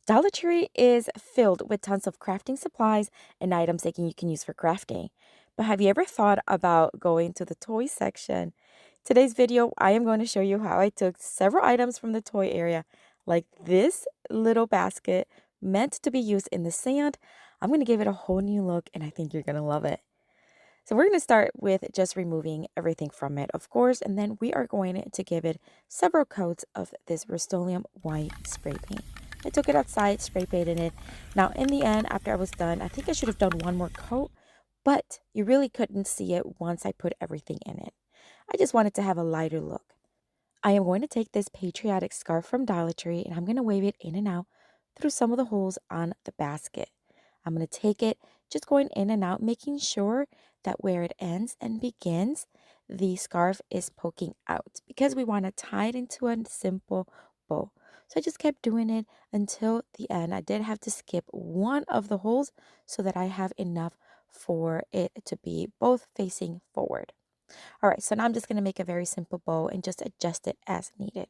Dollar Tree is filled with tons of crafting supplies and items that you can use for crafting. But have you ever thought about going to the toy section? Today's video, I am going to show you how I took several items from the toy area, like this little basket meant to be used in the sand. I'm going to give it a whole new look, and I think you're going to love it. So we're going to start with just removing everything from it, of course, and then we are going to give it several coats of this Rust-Oleum white spray paint. I took it outside, spray painted it. Now, in the end, after I was done, I think I should have done one more coat, but you really couldn't see it once I put everything in it. I just wanted to have a lighter look. I am going to take this patriotic scarf from Dollar Tree and I'm going to wave it in and out through some of the holes on the basket. I'm going to take it just going in and out, making sure that where it ends and begins, the scarf is poking out because we want to tie it into a simple bow. So I just kept doing it until the end. I did have to skip one of the holes so that I have enough for it to be both facing forward. All right, so now I'm just going to make a very simple bow and just adjust it as needed.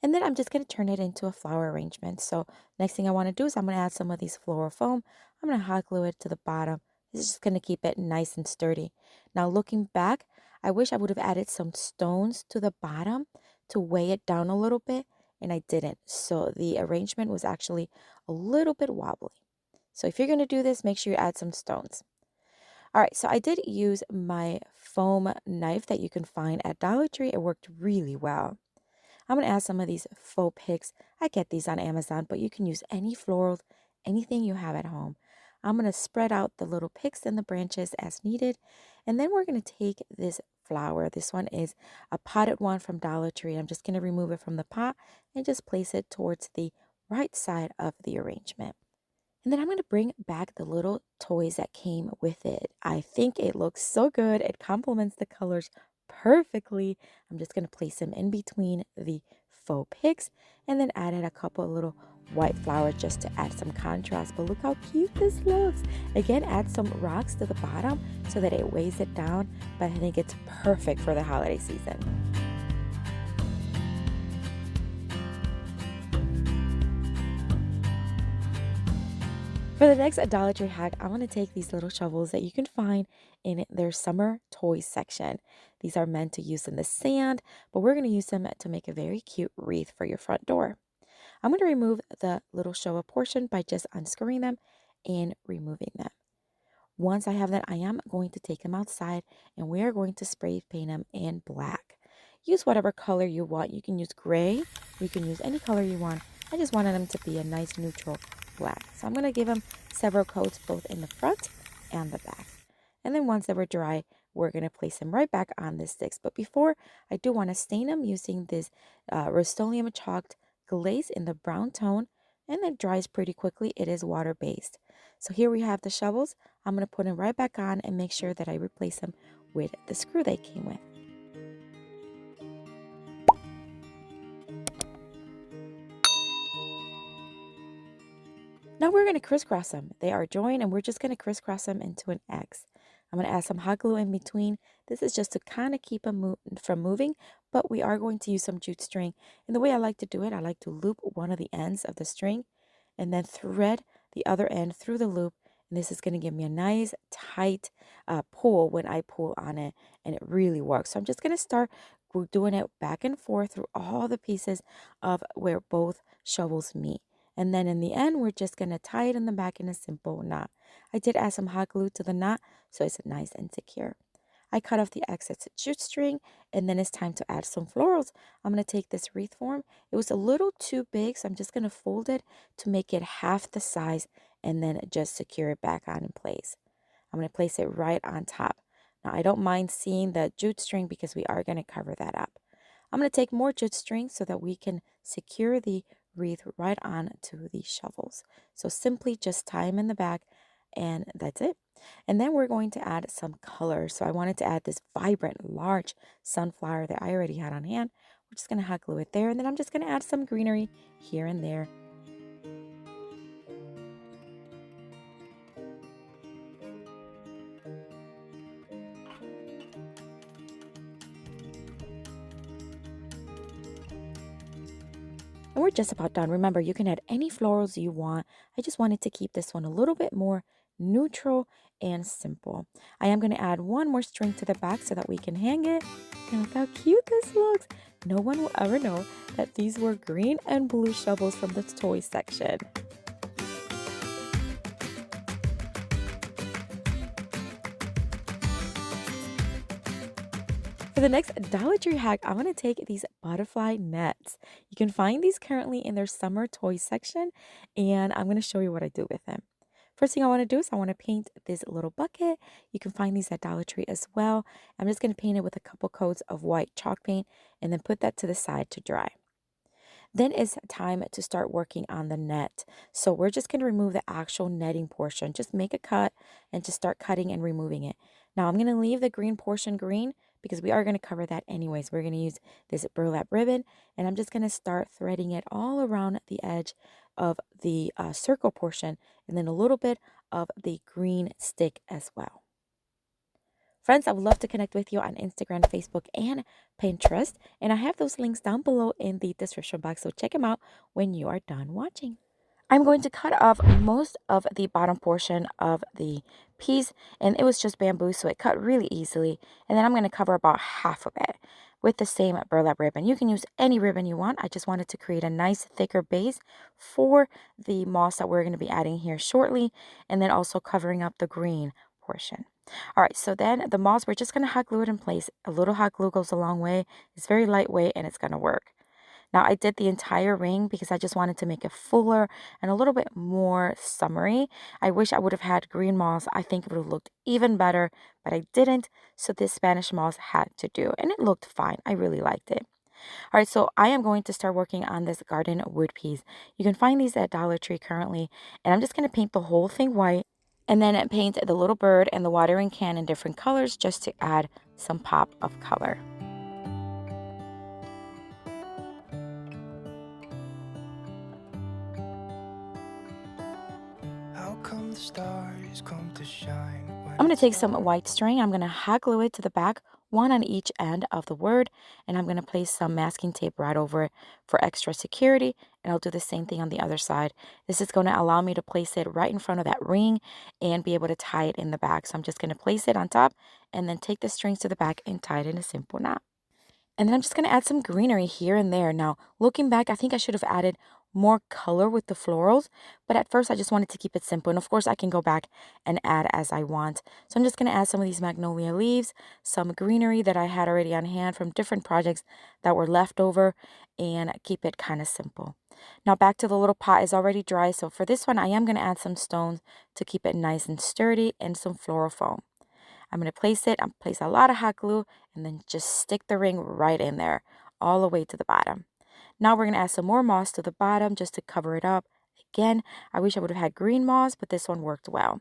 And then I'm just going to turn it into a flower arrangement. So next thing I want to do is I'm going to add some of these floral foam. I'm going to hot glue it to the bottom. This is just going to keep it nice and sturdy. Now looking back, I wish I would have added some stones to the bottom to weigh it down a little bit, and I didn't. So the arrangement was actually a little bit wobbly. So if you're going to do this, make sure you add some stones. All right, so I did use my foam knife that you can find at Dollar Tree. It worked really well. I'm going to add some of these faux picks. I get these on Amazon, but you can use any florals, anything you have at home. I'm going to spread out the little picks and the branches as needed. And then we're going to take this flower. This one is a potted one from Dollar Tree. I'm just going to remove it from the pot and just place it towards the right side of the arrangement. And then I'm going to bring back the little toys that came with it. I think it looks so good. It complements the colors perfectly. I'm just going to place them in between the faux picks and then added a couple of little white flowers just to add some contrast. But look how cute this looks. Again, add some rocks to the bottom so that it weighs it down. But I think it's perfect for the holiday season. For the next Dollar Tree hack, I'm going to take these little shovels that you can find in their summer toys section. These are meant to use in the sand, but we're going to use them to make a very cute wreath for your front door. I'm going to remove the little shovel portion by just unscrewing them and removing them. Once I have that, I am going to take them outside and we are going to spray paint them in black. Use whatever color you want. You can use gray, you can use any color you want. I just wanted them to be a nice neutral black. So I'm going to give them several coats both in the front and the back. And then once they were dry, we're going to place them right back on the sticks. But before, I do want to stain them using this Rust-Oleum chalked glaze in the brown tone. And it dries pretty quickly. It is water-based. So here we have the shovels. I'm going to put them right back on and make sure that I replace them with the screw they came with. Now we're going to crisscross them. They are joined and we're just going to crisscross them into an X. I'm going to add some hot glue in between. This is just to kind of keep them from moving, but we are going to use some jute string. And the way I like to do it, I like to loop one of the ends of the string and then thread the other end through the loop. And this is going to give me a nice tight pull when I pull on it, and it really works. So I'm just going to start doing it back and forth through all the pieces of where both shovels meet. And then in the end, we're just going to tie it in the back in a simple knot. I did add some hot glue to the knot so it's nice and secure. I cut off the excess jute string, and then it's time to add some florals. I'm going to take this wreath form. It was a little too big, so I'm just going to fold it to make it half the size and then just secure it back on in place. I'm going to place it right on top. Now, I don't mind seeing the jute string because we are going to cover that up. I'm going to take more jute string so that we can secure the wreath right on to the shovels. So simply just tie them in the back and that's it. And then we're going to add some color. So I wanted to add this vibrant, large sunflower that I already had on hand. We're just going to hot glue it there. And then I'm just going to add some greenery here and there. And we're just about done. Remember, you can add any florals you want. I just wanted to keep this one a little bit more neutral and simple. I am going to add one more string to the back so that we can hang it. And look how cute this looks. No one will ever know that these were green and blue shovels from the toy section. For the next Dollar Tree hack, I'm going to take these butterfly nets. You can find these currently in their summer toy section, and I'm going to show you what I do with them. First thing I want to do is I want to paint this little bucket. You can find these at Dollar Tree as well. I'm just going to paint it with a couple coats of white chalk paint and then put that to the side to dry. Then it's time to start working on the net. So we're just going to remove the actual netting portion. Just make a cut and just start cutting and removing it. Now I'm going to leave the green portion green because we are going to cover that anyways. We're going to use this burlap ribbon, and I'm just going to start threading it all around the edge of the circle portion, and then a little bit of the green stick as well. Friends, I would love to connect with you on Instagram, Facebook, and Pinterest. And I have those links down below in the description box, so check them out when you are done watching. I'm going to cut off most of the bottom portion of the piece, and it was just bamboo, so it cut really easily. And then I'm going to cover about half of it with the same burlap ribbon. You can use any ribbon you want. I just wanted to create a nice thicker base for the moss that we're going to be adding here shortly, and then also covering up the green portion. All right, so then the moss, we're just going to hot glue it in place. A little hot glue goes a long way. It's very lightweight and it's going to work. Now I did the entire ring because I just wanted to make it fuller and a little bit more summery. I wish I would have had green moss. I think it would have looked even better, but I didn't. So this Spanish moss had to do, and it looked fine. I really liked it. All right, so I am going to start working on this garden wood piece. You can find these at Dollar Tree currently, and I'm just going to paint the whole thing white and then paint the little bird and the watering can in different colors just to add some pop of color. I'm going to take some white string. I'm going to hot glue it to the back, one on each end of the word, and I'm going to place some masking tape right over it for extra security, and I'll do the same thing on the other side. This is going to allow me to place it right in front of that ring and be able to tie it in the back. So I'm just going to place it on top and then take the strings to the back and tie it in a simple knot. And then I'm just going to add some greenery here and there. Now, looking back, I think I should have added more color with the florals, but at first I just wanted to keep it simple. And of course, I can go back and add as I want. So I'm just going to add some of these magnolia leaves, some greenery that I had already on hand from different projects that were left over, and keep it kind of simple. Now back to the little pot is already dry. So for this one, I am going to add some stones to keep it nice and sturdy and some floral foam. I'm going to place it, I'll place a lot of hot glue, and then just stick the ring right in there, all the way to the bottom. Now we're going to add some more moss to the bottom just to cover it up. Again, I wish I would have had green moss, but this one worked well.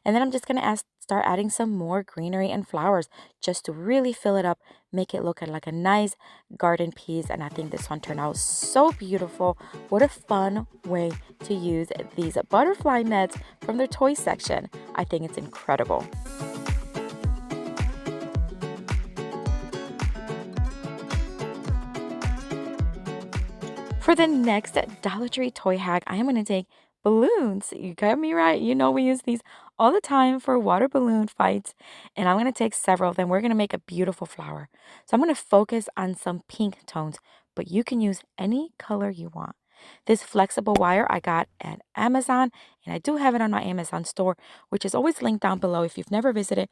And then I'm just going to start adding some more greenery and flowers just to really fill it up, make it look like a nice garden piece. And I think this one turned out so beautiful. What a fun way to use these butterfly nets from their toy section. I think it's incredible. For the next Dollar Tree toy hack, I am going to take balloons. You got me right. You know we use these all the time for water balloon fights. And I'm going to take several of them. We're going to make a beautiful flower. So I'm going to focus on some pink tones, but you can use any color you want. This flexible wire I got at Amazon, and I do have it on my Amazon store, which is always linked down below. If you've never visited,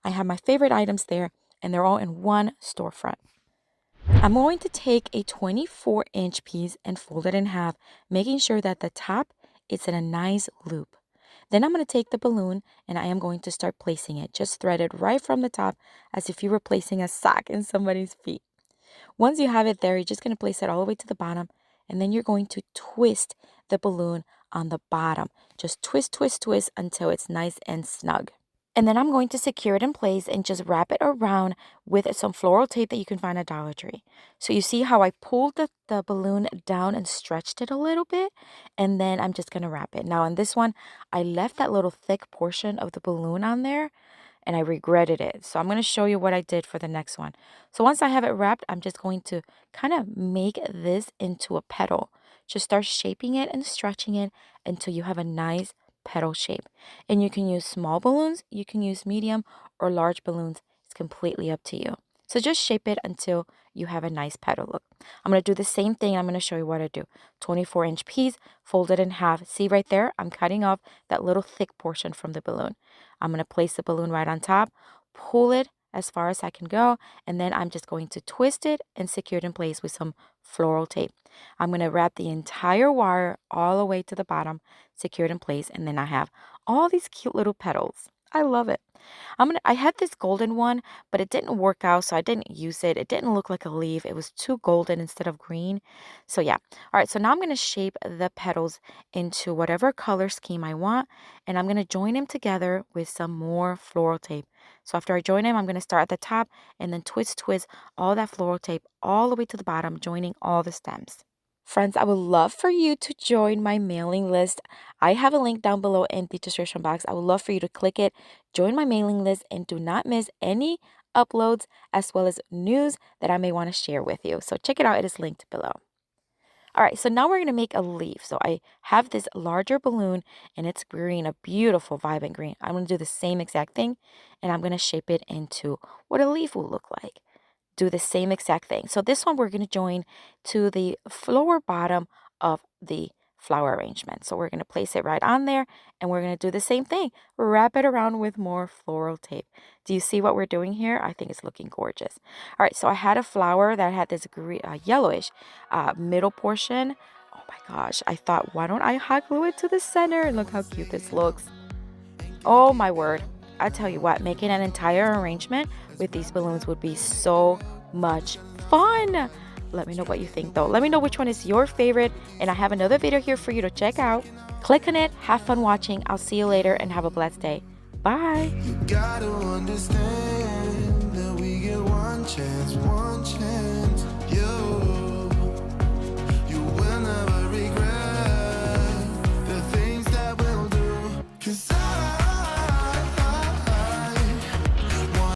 I have my favorite items there, and they're all in one storefront. I'm going to take a 24-inch piece and fold it in half, making sure that the top is in a nice loop. Then I'm going to take the balloon and I am going to start placing it, just threaded right from the top as if you were placing a sock in somebody's feet. Once you have it there, you're just going to place it all the way to the bottom, and then you're going to twist the balloon on the bottom. Just twist, twist, twist until it's nice and snug. And then I'm going to secure it in place and just wrap it around with some floral tape that you can find at Dollar Tree. So you see how I pulled the balloon down and stretched it a little bit, and then I'm just going to wrap it. Now in this one, I left that little thick portion of the balloon on there, and I regretted it. So I'm going to show you what I did for the next one. So once I have it wrapped, I'm just going to kind of make this into a petal. Just start shaping it and stretching it until you have a nice petal shape. And you can use small balloons, you can use medium or large balloons. It's completely up to you. So just shape it until you have a nice petal look. I'm going to do the same thing. I'm going to show you what I do. 24-inch piece, fold it in half. See right there? I'm cutting off that little thick portion from the balloon. I'm going to place the balloon right on top, pull it as far as I can go, and then I'm just going to twist it and secure it in place with some floral tape. I'm going to wrap the entire wire all the way to the bottom, secure it in place, and then I have all these cute little petals. I love it. I had this golden one, but it didn't work out, so I didn't use it. It didn't look like a leaf. It was too golden instead of green. So yeah. All right, so now I'm going to shape the petals into whatever color scheme I want, and I'm going to join them together with some more floral tape. So after I join them, I'm going to start at the top and then twist all that floral tape all the way to the bottom, joining all the stems. Friends, I would love for you to join my mailing list. I have a link down below in the description box. I would love for you to click it, join my mailing list, and do not miss any uploads as well as news that I may want to share with you. So check it out. It is linked below. All right, so now we're going to make a leaf. So I have this larger balloon and it's green, a beautiful vibrant green. I'm going to do the same exact thing and I'm going to shape it into what a leaf will look like. Do the same exact thing. So this one we're going to join to the lower bottom of the flower arrangement. So we're going to place it right on there and we're going to do the same thing. Wrap it around with more floral tape. Do you see what we're doing here? I think it's looking gorgeous. All right, so I had a flower that had this yellowish middle portion. Oh my gosh, I thought, why don't I hot glue it to the center? And look how cute this looks. Oh my word. I tell you what, making an entire arrangement with these balloons would be so much fun. Let me know what you think though. Let me know which one is your favorite, and I have another video here for you to check out. Click on it, have fun watching. I'll see you later and have a blessed day. Bye. You gotta understand that we get one chance, one chance.